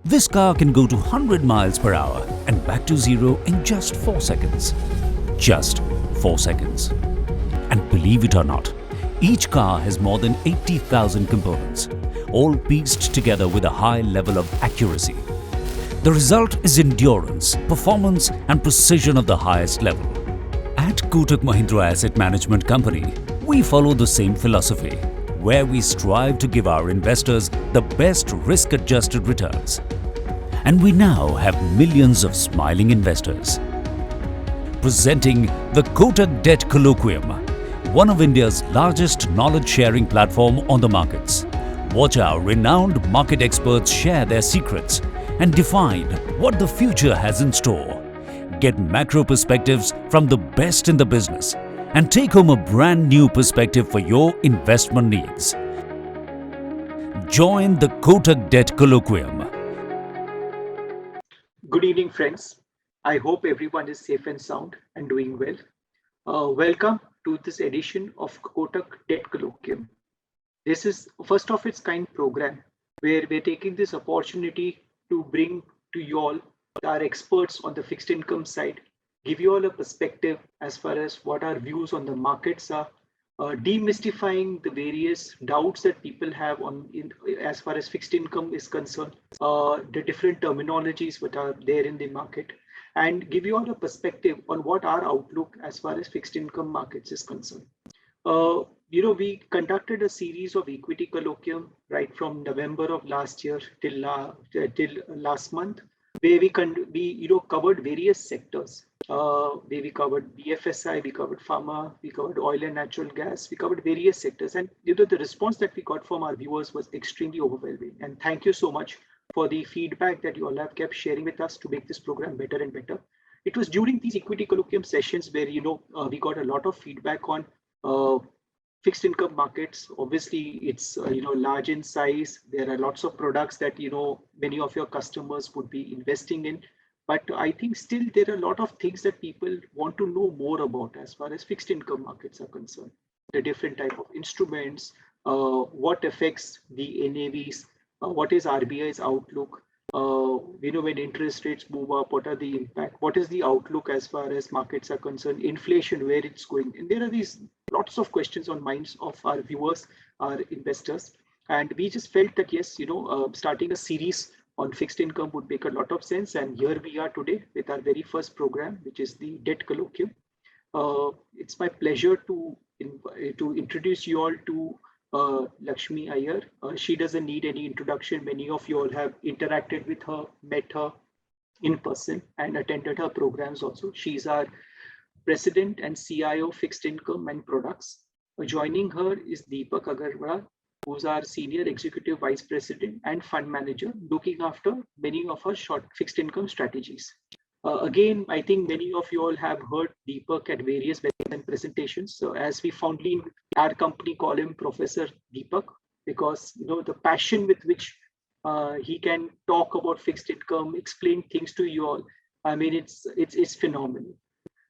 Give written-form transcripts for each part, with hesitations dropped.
This car can go to 100 miles per hour and back to zero in just 4 seconds. Just 4 seconds. And believe it or not, each car has more than 80,000 components, all pieced together with a high level of accuracy. The result is endurance, performance and precision of the highest level. At Kotak Mahindra Asset Management Company, we follow the same philosophy, where we strive to give our investors the best risk-adjusted returns. And we now have millions of smiling investors. Presenting the Kotak Debt Colloquium, one of India's largest knowledge-sharing platform on the markets. Watch our renowned market experts share their secrets and define what the future has in store. Get macro perspectives from the best in the business and take home a brand new perspective for your investment needs. Join the Kotak Debt Colloquium. Good evening, friends. I hope everyone is safe and sound and doing well. Welcome to this edition of Kotak Debt Colloquium. This is first of its kind program where we're taking this opportunity to bring to you all our experts on the fixed income side, give you all a perspective as far as what our views on the markets are, demystifying the various doubts that people have as far as fixed income is concerned, the different terminologies that are there in the market, and give you all a perspective on what our outlook as far as fixed income markets is concerned. We conducted a series of equity colloquium right from November of last year till last month, where we covered various sectors. Where we covered BFSI, we covered pharma, we covered oil and natural gas, we covered various sectors, and the response that we got from our viewers was extremely overwhelming. And thank you so much for the feedback that you all have kept sharing with us to make this program better and better. It was during these equity colloquium sessions where we got a lot of feedback on fixed income markets. Obviously, it's large in size. There are lots of products that many of your customers would be investing in. But I think still there are a lot of things that people want to know more about as far as fixed income markets are concerned. The different type of instruments, what affects the NAVs, what is RBI's outlook, when interest rates move up, what are the impact, what is the outlook as far as markets are concerned, inflation, where it's going. And there are these lots of questions on minds of our viewers, our investors. And we just felt that, yes, starting a series on fixed income would make a lot of sense. And here we are today with our very first program, which is the Debt Colloquium. It's my pleasure to introduce you all to Lakshmi Iyer. She doesn't need any introduction. Many of you all have interacted with her, met her in person, and attended her programs also. She's our President and CIO Fixed Income and Products. Joining her is Deepak Agarwal, who's our Senior Executive Vice President and Fund Manager, looking after many of our short fixed income strategies. Again, I think many of you all have heard Deepak at various webinars and presentations. So as we fondly in our company call him Professor Deepak, because the passion with which he can talk about fixed income, explain things to you all, I mean, it's phenomenal.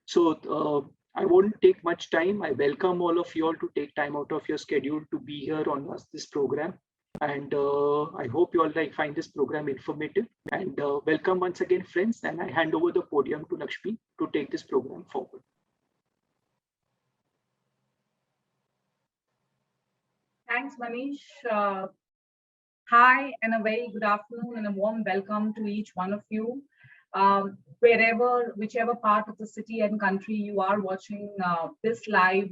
So I won't take much time. I welcome all of you all to take time out of your schedule to be here on this program. And I hope you all find this program informative. And welcome once again, friends. And I hand over the podium to Lakshmi to take this program forward. Thanks, Manish. Hi, and a very good afternoon and a warm welcome to each one of you. Whichever part of the city and country you are watching this live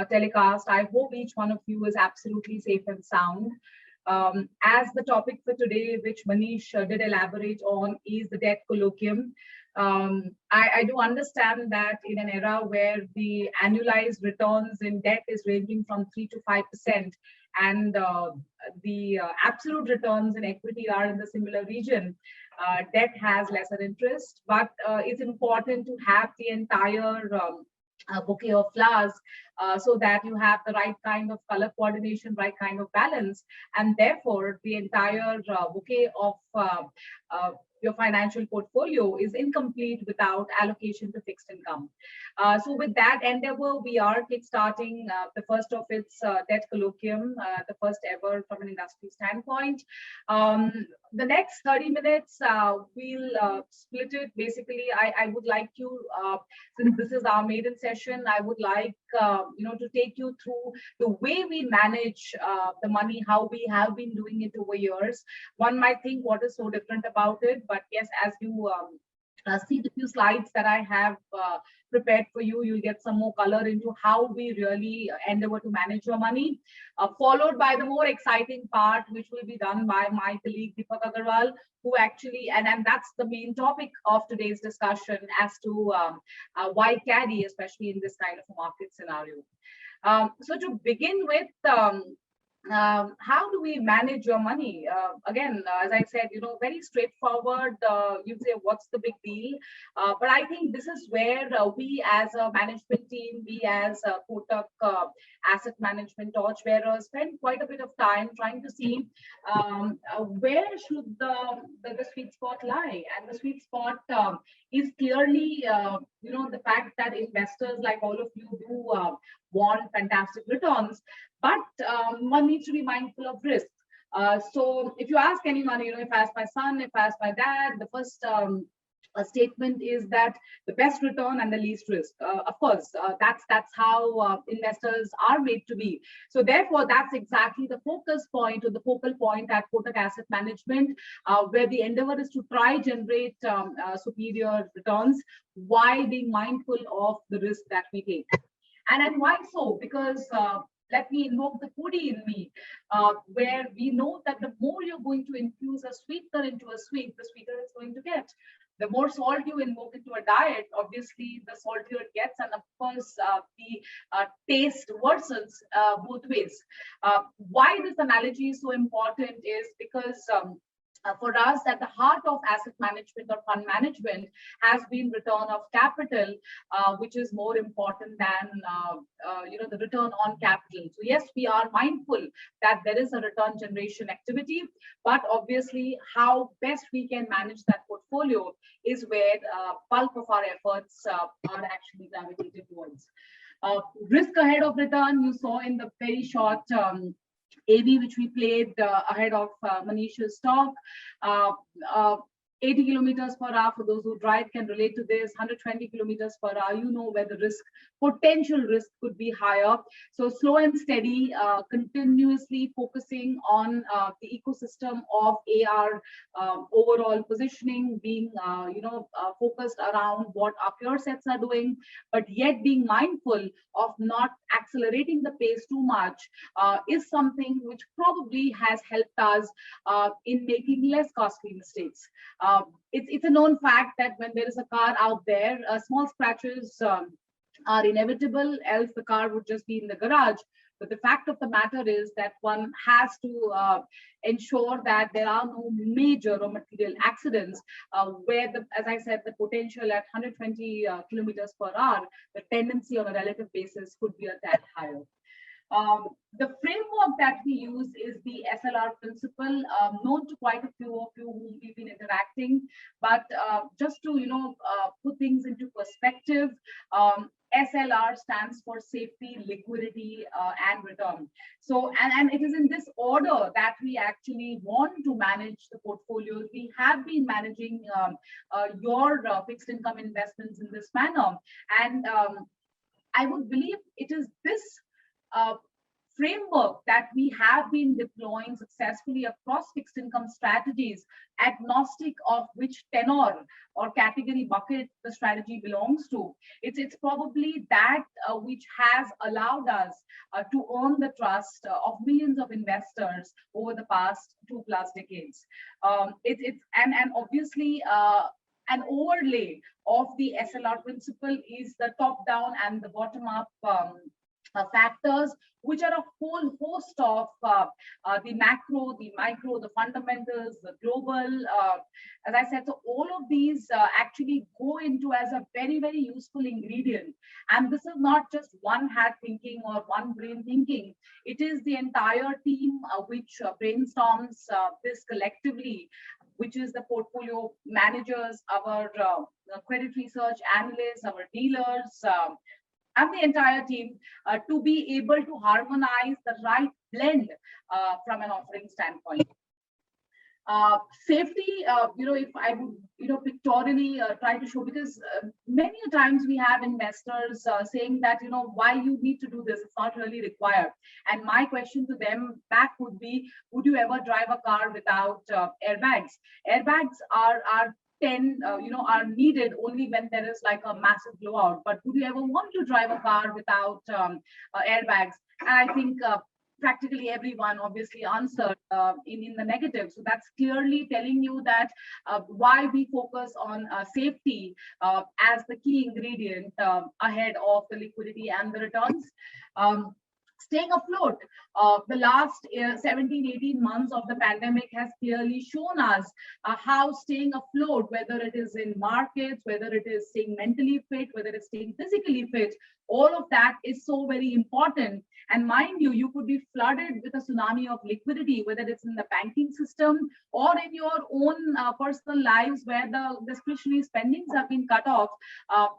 telecast, I hope each one of you is absolutely safe and sound. As the topic for today, which Manish did elaborate on, is the debt colloquium. I do understand that in an era where the annualized returns in debt is ranging from 3 to 5%, and the absolute returns in equity are in the similar region, debt has lesser interest, but it's important to have the entire bouquet of flowers so that you have the right kind of color coordination, right kind of balance, and therefore the entire bouquet of your financial portfolio is incomplete without allocation to fixed income. So with that endeavor, we are kickstarting the first of its debt colloquium, the first ever from an industry standpoint. The next 30 minutes, we'll split it. Basically, I would like you, since this is our maiden session, I would like to take you through the way we manage the money, how we have been doing it over years. One might think what is so different about it, but yes, as you see the few slides that I have prepared for you, you'll get some more color into how we really endeavor to manage your money, followed by the more exciting part, which will be done by my colleague Deepak Agarwal, who actually, and that's the main topic of today's discussion as to why caddy, especially in this kind of a market scenario. So to begin with, how do we manage your money? Again, as I said, very straightforward. You'd say, what's the big deal? But I think this is where we as a management team, we as Kotak asset management torchbearers spend quite a bit of time trying to see where should the sweet spot lie. And the sweet spot is clearly, the fact that investors like all of you do want fantastic returns, but one needs to be mindful of risk. So if you ask anyone, if I ask my son, if I ask my dad, the first statement is that the best return and the least risk. Of course, that's how investors are made to be. So therefore, that's exactly the focus point or the focal point at Kotak Asset Management, where the endeavor is to try generate superior returns while being mindful of the risk that we take. And why so? Because let me invoke the foodie in me, where we know that the more you're going to infuse a sweetener into a sweet, the sweeter it's going to get. The more salt you invoke into a diet, obviously the saltier it gets, and of course the taste worsens both ways. Why this analogy is so important is because for us, at the heart of asset management or fund management has been return of capital, which is more important than the return on capital. So yes, we are mindful that there is a return generation activity, but obviously how best we can manage that portfolio is where bulk of our efforts are actually gravitated towards. Risk ahead of return, you saw in the very short AV, which we played ahead of Manish's talk. 80 kilometers per hour, for those who drive can relate to this, 120 kilometers per hour, where the potential risk could be higher. So slow and steady, continuously focusing on the ecosystem of AR overall positioning, being focused around what our peer sets are doing, but yet being mindful of not accelerating the pace too much is something which probably has helped us in making less costly mistakes. It's a known fact that when there is a car out there, small scratches are inevitable, else the car would just be in the garage. But the fact of the matter is that one has to ensure that there are no major or material accidents where, as I said, the potential at 120 kilometers per hour, the tendency on a relative basis could be a tad higher. The framework that we use is the SLR principle, known to quite a few of you whom we've been interacting. But just to put things into perspective, SLR stands for safety, liquidity, and return. So, and it is in this order that we actually want to manage the portfolios. We have been managing your fixed income investments in this manner, and I would believe it is this framework that we have been deploying successfully across fixed income strategies, agnostic of which tenor or category bucket the strategy belongs to. It's probably that which has allowed us to earn the trust of millions of investors over the past 2+ decades. And obviously an overlay of the SLR principle is the top-down and the bottom-up factors, which are a whole host of the macro, the micro, the fundamentals, the global, as I said, so all of these actually go into as a very, very useful ingredient. And this is not just one hat thinking or one brain thinking. It is the entire team which brainstorms this collectively, which is the portfolio managers, our credit research analysts, our dealers, and the entire team to be able to harmonize the right blend from an offering standpoint. Safety, if I would, pictorially try to show, because many times we have investors saying that, why you need to do this, it's not really required. And my question to them back would be, would you ever drive a car without airbags? Airbags are are needed only when there is like a massive blowout. But would you ever want to drive a car without airbags? And I think practically everyone obviously answered in the negative. So that's clearly telling you that why we focus on safety as the key ingredient ahead of the liquidity and the returns. Staying afloat, the last 17-18 months of the pandemic has clearly shown us how staying afloat, whether it is in markets, whether it is staying mentally fit, whether it's staying physically fit, all of that is so very important. And mind you, you could be flooded with a tsunami of liquidity, whether it's in the banking system or in your own personal lives where the discretionary spendings have been cut off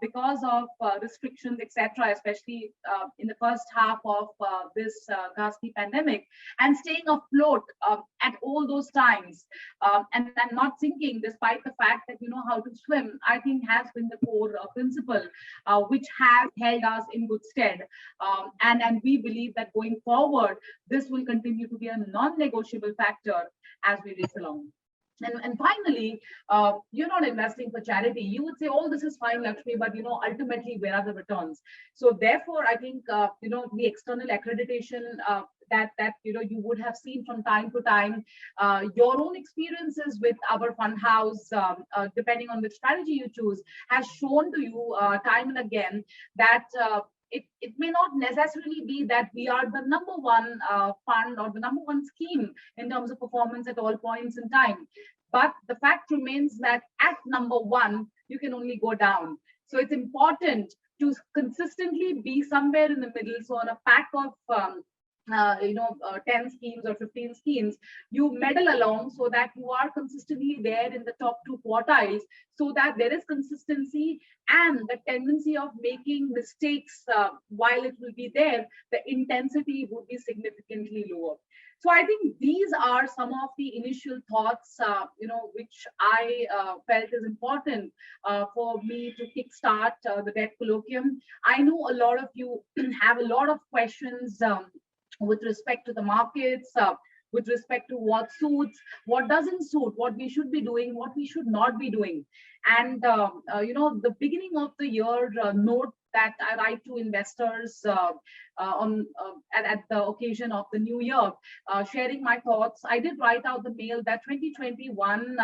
because of restrictions, etc., especially in the first half of this ghastly pandemic. And staying afloat at all those times and not sinking despite the fact that you know how to swim, I think has been the core principle which has held us in good stead. And we believe that going forward, this will continue to be a non-negotiable factor as we race along. And finally, you're not investing for charity. You would say, oh, this is fine, Lakshmi, but ultimately, where are the returns? So therefore, I think the external accreditation that you would have seen from time to time, your own experiences with our fund house, depending on which strategy you choose, has shown to you time and again that it may not necessarily be that we are the number one fund or the number one scheme in terms of performance at all points in time. But the fact remains that at number one, you can only go down. So it's important to consistently be somewhere in the middle. So on a pack of 10 schemes or 15 schemes, you medal along so that you are consistently there in the top 2 quartiles, so that there is consistency and the tendency of making mistakes while it will be there, the intensity would be significantly lower. So I think these are some of the initial thoughts, which I felt is important for me to kickstart the debt colloquium. I know a lot of you have a lot of questions with respect to the markets, with respect to what suits, what doesn't suit, what we should be doing, what we should not be doing. And, the beginning of the year note that I write to investors at the occasion of the new year, sharing my thoughts, I did write out the mail that 2021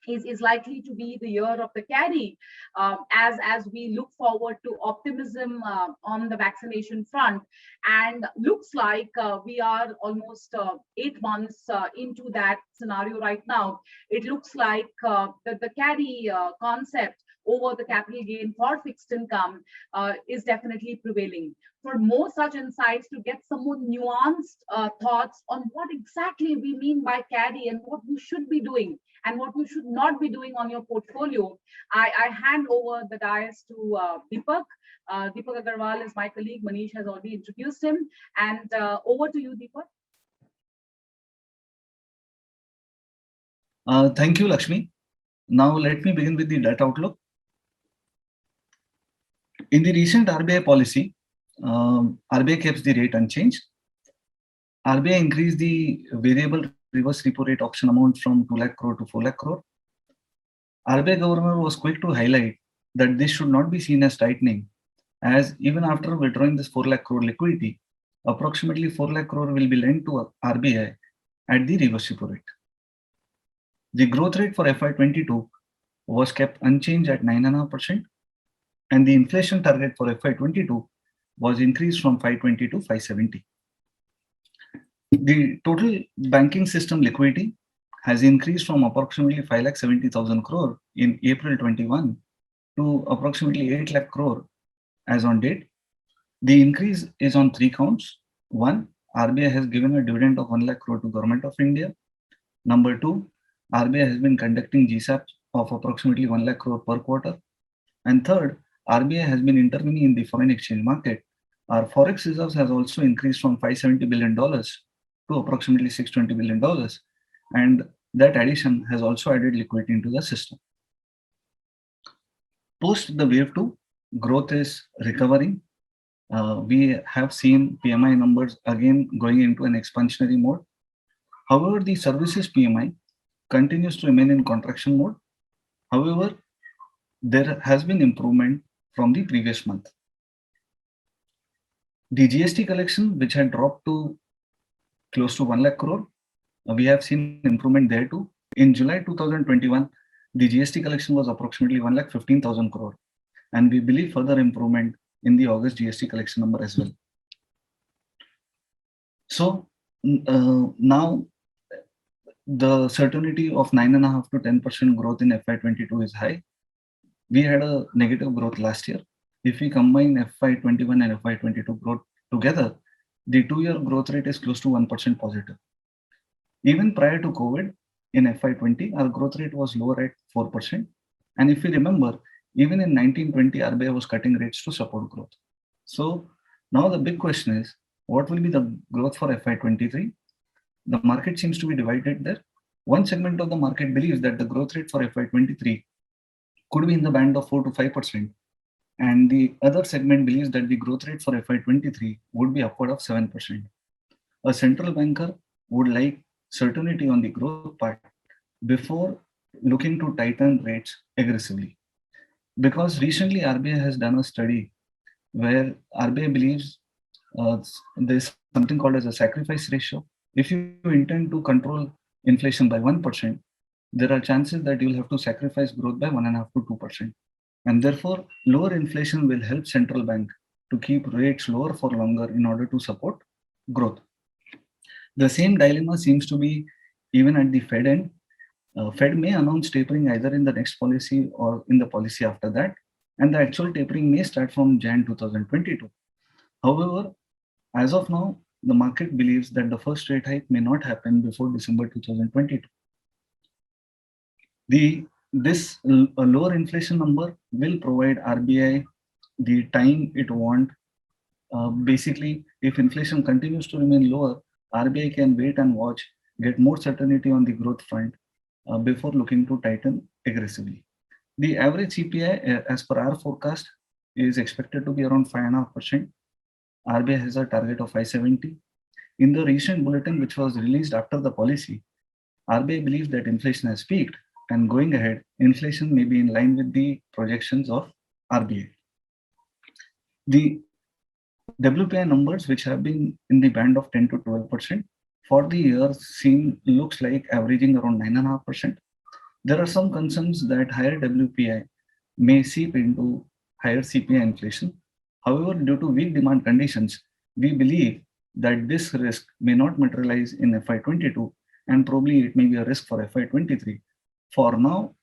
is likely to be the year of the carry as we look forward to optimism on the vaccination front. And looks like we are almost 8 months into that scenario right now. It looks like the carry concept over the capital gain for fixed income is definitely prevailing. For more such insights, to get some more nuanced thoughts on what exactly we mean by carry and what you should be doing and what you should not be doing on your portfolio, I hand over the dais to Deepak. Deepak Agarwal is my colleague. Manish has already introduced him. And over to you, Deepak. Thank you, Lakshmi. Now let me begin with the debt outlook. In the recent RBI policy, RBI keeps the rate unchanged. RBI increased the variable reverse repo rate option amount from 2 lakh crore to 4 lakh crore. RBI governor was quick to highlight that this should not be seen as tightening, as even after withdrawing this 4 lakh crore liquidity, approximately 4 lakh crore will be lent to RBI at the reverse repo rate. The growth rate for FY22 was kept unchanged at 9.5%, and the inflation target for FY22 was increased from 520 to 570. The total banking system liquidity has increased from approximately 5,70,000 crore in April 21 to approximately 8 lakh crore as on date. The increase is on 3 counts. 1, RBI has given a dividend of 1 lakh crore to Government of India. Number 2, RBI has been conducting GSAP of approximately 1 lakh crore per quarter. And third, RBI has been intervening in the foreign exchange market. Our forex reserves has also increased from $570 billion to approximately $620 billion. And that addition has also added liquidity into the system. Post the wave 2, growth is recovering. We have seen PMI numbers again going into an expansionary mode. However, the services PMI continues to remain in contraction mode. However, there has been improvement from the previous month. The GST collection, which had dropped to close to 1 lakh crore, we have seen improvement there too. In July 2021, the GST collection was approximately 1,15,000 crore, and we believe further improvement in the August GST collection number as well. So now the certainty of 9.5 to 10% growth in FY22 is high. We had a negative growth last year. If we combine FY21 and FY22 growth together, the 2-year growth rate is close to 1% positive. Even prior to COVID, in FY20, our growth rate was lower at 4%. And if we remember, even in 1920, RBI was cutting rates to support growth. So now the big question is, what will be the growth for FY23? The market seems to be divided there. One segment of the market believes that the growth rate for FY23 could be in the band of 4 to 5%. And the other segment believes that the growth rate for FY23 would be upward of 7%. A central banker would like certainty on the growth part before looking to tighten rates aggressively. Because recently RBI has done a study where RBI believes there's something called as a sacrifice ratio. If you intend to control inflation by 1%, there are chances that you'll have to sacrifice growth by 1.5 to 2%. And therefore, lower inflation will help central bank to keep rates lower for longer in order to support growth. The same dilemma seems to be even at the Fed end. Fed may announce tapering either in the next policy or in the policy after that, and the actual tapering may start from Jan 2022. However, as of now, the market believes that the first rate hike may not happen before December 2022. This lower inflation number will provide RBI the time it wants. Basically, if inflation continues to remain lower, RBI can wait and watch, get more certainty on the growth front before looking to tighten aggressively. The average CPI, as per our forecast, is expected to be around 5.5%. RBI has a target of 570. In the recent bulletin, which was released after the policy, RBI believes that inflation has peaked, and going ahead, inflation may be in line with the projections of RBI. The WPI numbers, which have been in the band of 10 to 12%, for the year looks like averaging around 9.5%. There are some concerns that higher WPI may seep into higher CPI inflation. However, due to weak demand conditions, we believe that this risk may not materialize in FY22, and probably it may be a risk for FY23. For now,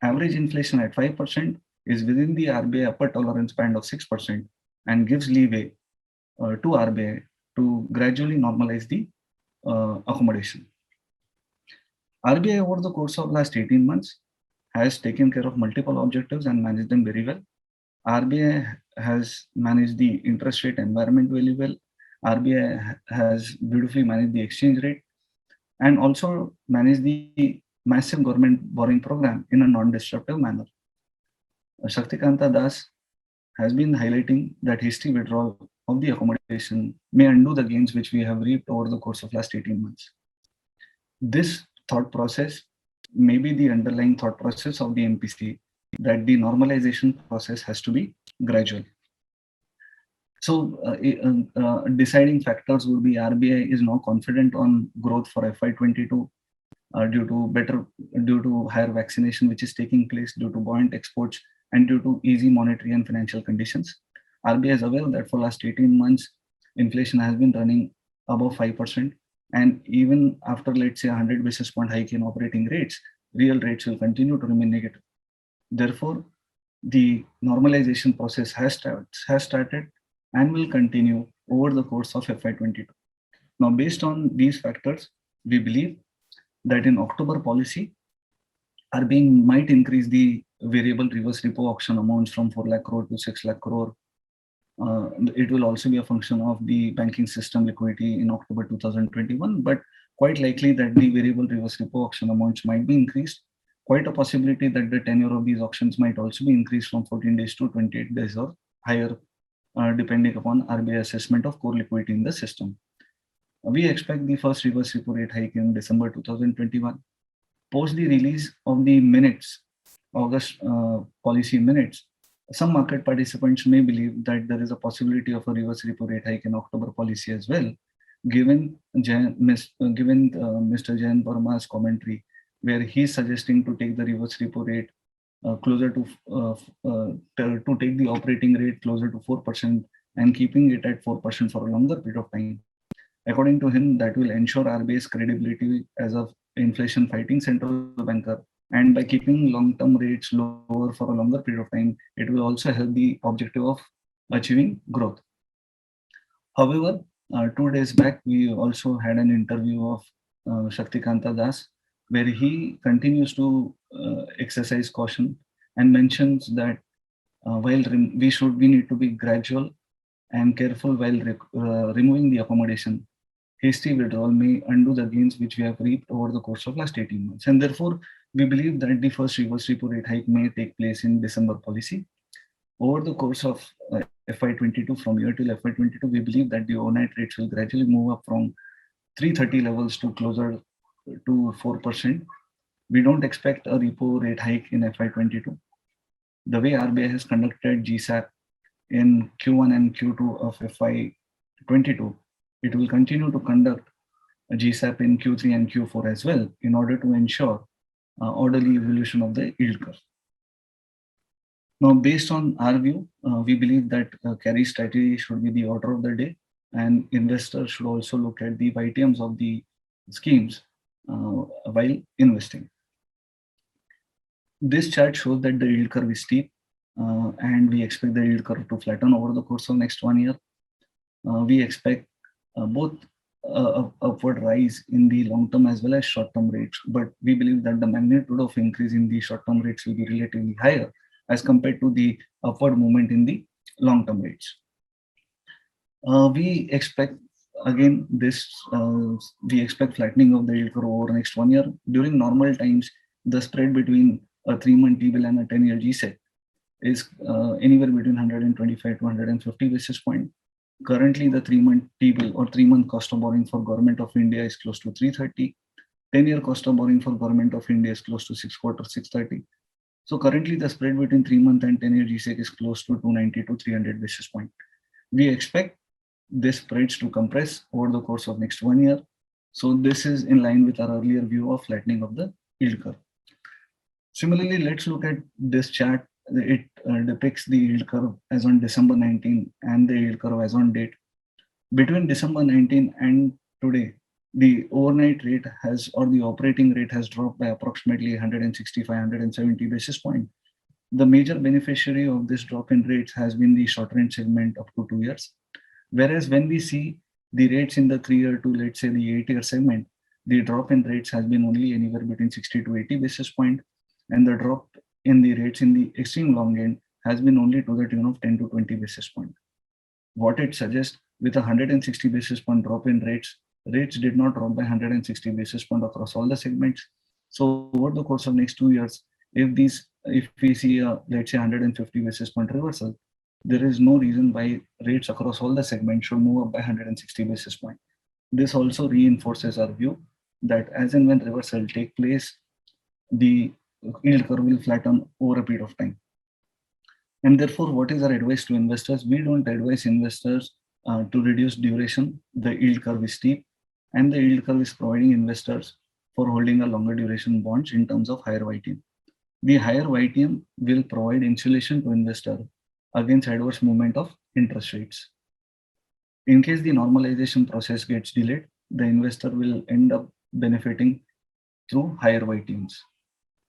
average inflation at 5% is within the RBI upper tolerance band of 6% and gives leeway to RBI to gradually normalize the accommodation. RBI over the course of last 18 months has taken care of multiple objectives and managed them very well. RBI has managed the interest rate environment very well. RBI has beautifully managed the exchange rate and also managed the massive government borrowing program in a non-disruptive manner. Shaktikanta Das has been highlighting that hasty withdrawal of the accommodation may undo the gains which we have reaped over the course of last 18 months. This thought process may be the underlying thought process of the MPC, that the normalization process has to be gradual. So deciding factors would be RBI is now confident on growth for FY22 due to higher vaccination which is taking place, due to buoyant exports, and due to easy monetary and financial conditions. RBI is aware that for last 18 months, inflation has been running above 5%, and even after, let's say, 100 basis point hike in operating rates, real rates will continue to remain negative. Therefore, the normalization process has started and will continue over the course of FY22. Now, based on these factors, we believe that in October policy, RBI might increase the variable reverse repo auction amounts from 4 lakh crore to 6 lakh crore. It will also be a function of the banking system liquidity in October 2021, but quite likely that the variable reverse repo auction amounts might be increased. Quite a possibility that the tenure of these auctions might also be increased from 14 days to 28 days or higher, depending upon RBI assessment of core liquidity in the system. We expect the first reverse repo rate hike in December 2021. Post the release of the minutes, August policy minutes, some market participants may believe that there is a possibility of a reverse repo rate hike in October policy as well, given Mr. Jayan Verma's commentary, where he's suggesting to take the reverse repo rate closer to take the operating rate closer to 4% and keeping it at 4% for a longer period of time. According to him, that will ensure RBI's credibility as a inflation fighting central banker, and by keeping long-term rates lower for a longer period of time, it will also help the objective of achieving growth. However, 2 days back, we also had an interview of Shaktikanta Das, where he continues to exercise caution and mentions that while we need to be gradual and careful while removing the accommodation, hasty withdrawal may undo the gains which we have reaped over the course of last 18 months. And therefore, we believe that the first reverse repo rate hike may take place in December policy. Over the course of FY22, from here till FY22, we believe that the overnight rates will gradually move up from 330 levels to closer to 4%. We don't expect a repo rate hike in FY22. The way RBI has conducted GSAP in Q1 and Q2 of FY22, it will continue to conduct a GSAP in Q3 and Q4 as well, in order to ensure orderly evolution of the yield curve. Now, based on our view, we believe that carry strategy should be the order of the day, and investors should also look at the YTMs of the schemes while investing. This chart shows that the yield curve is steep, and we expect the yield curve to flatten over the course of next 1 year. We expect both upward rise in the long-term as well as short-term rates, but we believe that the magnitude of increase in the short-term rates will be relatively higher as compared to the upward movement in the long-term rates. We expect again we expect flattening of the yield curve over the next 1 year. During normal times, the spread between a 3-month T-bill and a 10-year G-Sec is anywhere between 125 to 150 basis points. Currently, the 3-month T-bill or 3-month cost of borrowing for Government of India is close to 330. 10-year cost of borrowing for Government of India is close to 630. So currently, the spread between 3-month and 10-year G-Sec is close to 290 to 300 basis points. We expect this spreads to compress over the course of next 1 year. So this is in line with our earlier view of flattening of the yield curve. Similarly, let's look at this chart. It depicts the yield curve as on December 19 and the yield curve as on date. Between December 19 and today, the overnight rate has, or the operating rate has dropped by approximately 165, 170 basis points. The major beneficiary of this drop in rates has been the short range segment up to 2 years. Whereas when we see the rates in the 3-year to, let's say, the 8-year segment, the drop in rates has been only anywhere between 60 to 80 basis points, and the drop in the rates in the extreme long end has been only to the tune of 10 to 20 basis points. What it suggests, with a 160 basis point drop in rates did not drop by 160 basis points across all the segments. So over the course of next 2 years, if we see a, let's say, 150 basis point reversal, there is no reason why rates across all the segments should move up by 160 basis points. This also reinforces our view that as and when reversal take place, the yield curve will flatten over a period of time. And therefore, what is our advice to investors? We don't advise investors to reduce duration. The yield curve is steep, and the yield curve is providing investors for holding a longer duration bonds in terms of higher YTM. The higher YTM will provide insulation to investor against adverse movement of interest rates. In case the normalization process gets delayed, the investor will end up benefiting through higher YTMs.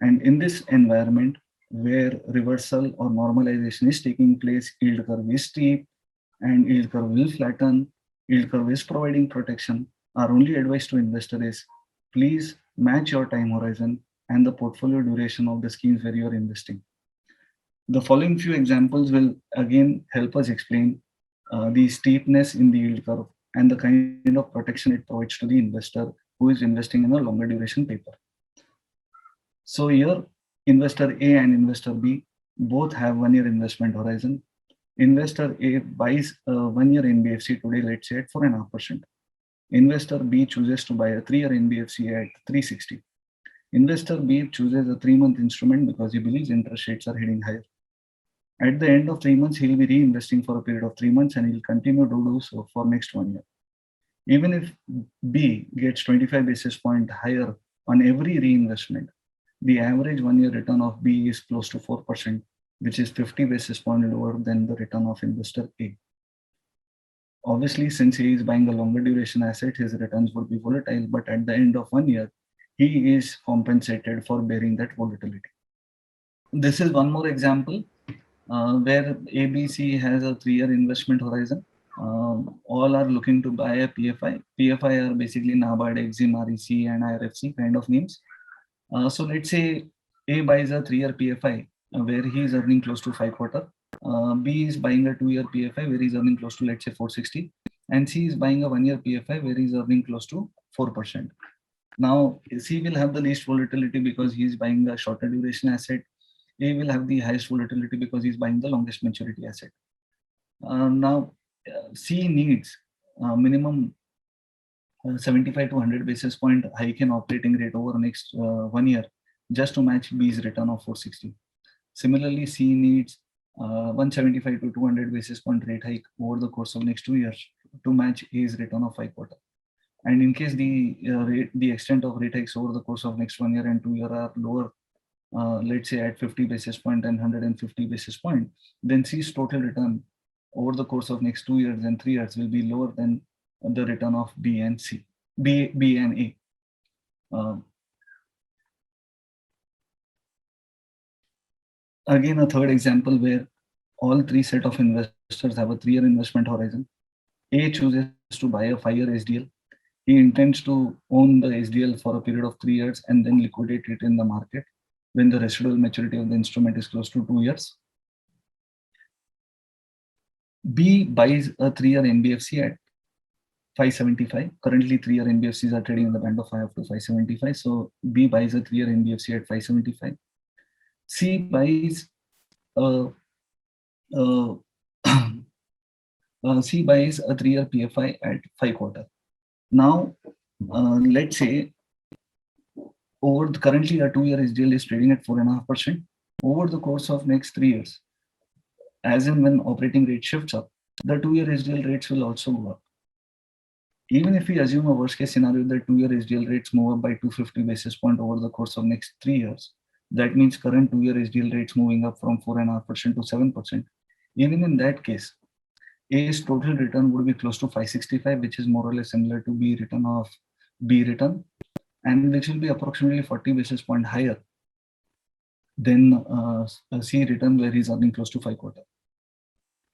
And in this environment where reversal or normalization is taking place, yield curve is steep and yield curve will flatten, yield curve is providing protection. Our only advice to investor is please match your time horizon and the portfolio duration of the schemes where you are investing. The following few examples will again help us explain the steepness in the yield curve and the kind of protection it provides to the investor who is investing in a longer duration paper. So here, investor A and investor B both have 1 year investment horizon. Investor A buys a 1 year NBFC today, let's say at 4.5%. Investor B chooses to buy a 3 year NBFC at 360. Investor B chooses a 3-month instrument because he believes interest rates are heading higher. At the end of 3 months, he'll be reinvesting for a period of 3 months and he'll continue to do so for next 1 year. Even if B gets 25 basis points higher on every reinvestment, the average 1 year return of B is close to 4%, which is 50 basis points lower than the return of investor A. Obviously, since he is buying a longer duration asset, his returns would be volatile, but at the end of 1 year, he is compensated for bearing that volatility. This is one more example where ABC has a 3-year investment horizon. All are looking to buy a PFI. PFI are basically NABARD, EXIM, REC, and IRFC kind of names. So let's say A buys a 3-year PFI where he is earning close to 5/4. B is buying a 2-year PFI where he's earning close to, let's say, 460. And C is buying a 1-year PFI where he's earning close to 4%. Now, C will have the least volatility because he's buying a shorter duration asset. A will have the highest volatility because he's buying the longest maturity asset. Now, C needs minimum 75 to 100 basis point hike in operating rate over the next 1 year just to match B's return of 460. Similarly, C needs 175 to 200 basis point rate hike over the course of next 2 years to match A's return of 5/4. And in case the extent of rate hikes over the course of next 1 year and 2 year are lower, let's say at 50 basis point and 150 basis point, then C's total return over the course of next 2 years and 3 years will be lower than the return of B and A. Again, a third example where all 3 set of investors have a 3-year investment horizon. A chooses to buy a 5-year SDL. He intends to own the SDL for a period of 3 years and then liquidate it in the market when the residual maturity of the instrument is close to 2 years. B buys a 3-year NBFC at 575. Currently, 3-year NBFCs are trading in the band of 5 to 575. So B buys a 3-year NBFC at 575. C buys C buys a 3-year PFI at 5/4. Now, let's say currently a 2-year SDL is trading at 4.5%. Over the course of next 3 years, as and when operating rate shifts up, the 2-year SDL rates will also go up. Even if we assume a worst case scenario that 2-year SDL rates move up by 250 basis points over the course of next 3 years, that means current 2-year SDL rates moving up from 4.5% to 7%. Even in that case, A's total return would be close to 565, which is more or less similar to B return, and which will be approximately 40 basis point higher than C return, where he's earning close to 5/4.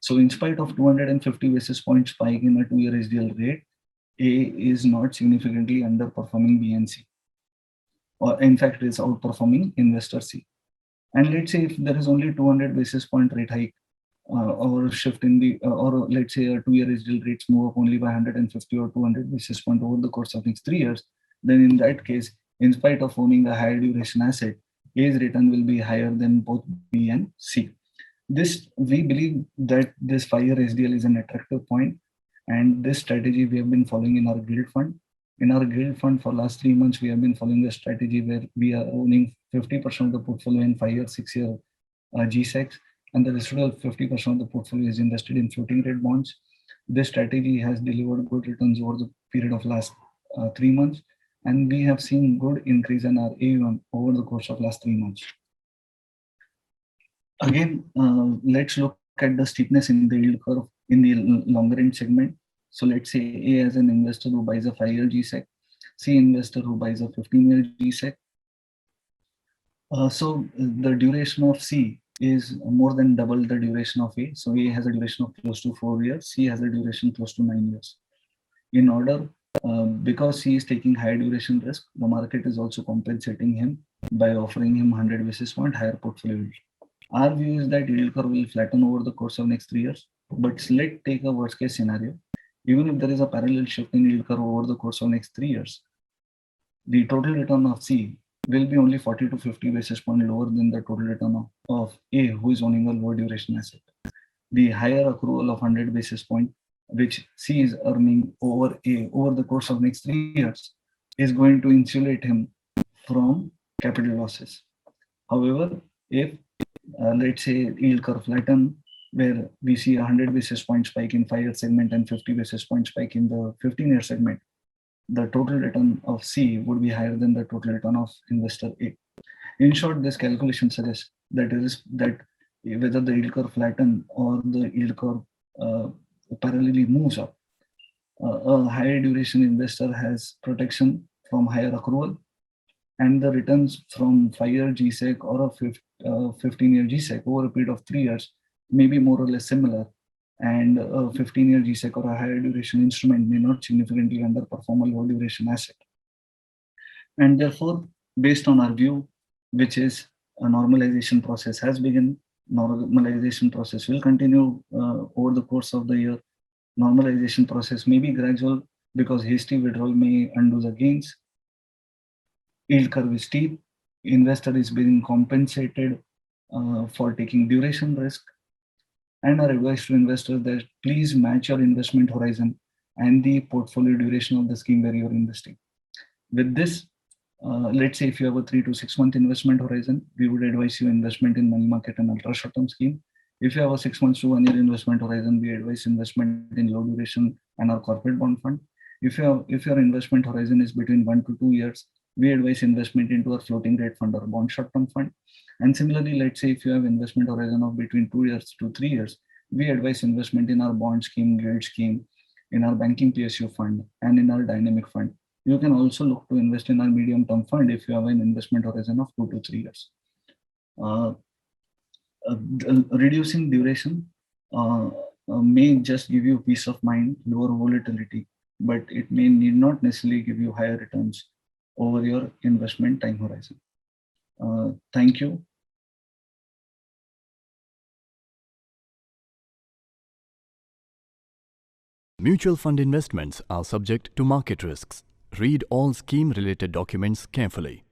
So in spite of 250 basis point spike in a 2-year SDL rate, A is not significantly underperforming B and C, or in fact is outperforming investor C. And let's say if there is only 200 basis point rate hike or shift in the, or let's say a 2-year SDL rates move up only by 150 or 200 basis point over the course of next 3 years, then in that case, in spite of owning a higher duration asset, A's return will be higher than both B and C. We believe that this 5-year SDL is an attractive point, and this strategy we have been following in our Guild Fund. In our Guild Fund for last 3 months, we have been following a strategy where we are owning 50% of the portfolio in 5-year, 6-year GSECs, and the residual 50% of the portfolio is invested in floating rate bonds. This strategy has delivered good returns over the period of last 3 months, and we have seen good increase in our AUM over the course of last 3 months. Again, let's look at the steepness in the yield curve in the longer end segment. So let's say A as an investor who buys a 5-year GSEC, C investor who buys a 15-year GSEC. So the duration of C is more than double the duration of A. So A has a duration of close to 4 years, C has a duration close to 9 years. In order Because he is taking high duration risk, the market is also compensating him by offering him 100 basis point higher portfolio yield. Our view is that yield curve will flatten over the course of next 3 years. But let's take a worst case scenario. Even if there is a parallel shift in yield curve over the course of next 3 years, the total return of C will be only 40 to 50 basis point lower than the total return of A, who is owning a lower duration asset. The higher accrual of 100 basis point, which C is earning over A over the course of next 3 years, is going to insulate him from capital losses. However, if let's say yield curve flatten, where we see 100 basis point spike in 5-year segment and 50 basis point spike in the 15-year segment, the total return of C would be higher than the total return of investor A. In short, this calculation suggests that whether the yield curve flatten or the yield curve parallelly moves up, a higher duration investor has protection from higher accrual, and the returns from 5-year GSEC or a 15-year GSEC over a period of 3 years may be more or less similar, and a 15-year GSEC or a higher duration instrument may not significantly underperform a low duration asset. And therefore, based on our view, which is a normalization process has begun, normalization process will continue over the course of the year. Normalization process may be gradual because hasty withdrawal may undo the gains. Yield curve is steep. Investor is being compensated for taking duration risk. And our advice to investors that please match your investment horizon and the portfolio duration of the scheme where you're investing. With this, let's say if you have a 3 to 6 month investment horizon, we would advise you investment in money market and ultra short term scheme. If you have a 6 months to 1 year investment horizon, we advise investment in low duration and our corporate bond fund. If your investment horizon is between 1 to 2 years, we advise investment into our floating rate fund or bond short term fund. And similarly, let's say if you have investment horizon of between 2 years to 3 years, we advise investment in our bond scheme, yield scheme, in our banking PSU fund, and in our dynamic fund. You can also look to invest in our medium term fund if you have an investment horizon of 2 to 3 years. Reducing duration may just give you peace of mind, lower volatility, but it need not necessarily give you higher returns over your investment time horizon. Thank you. Mutual fund investments are subject to market risks. Read all scheme-related documents carefully.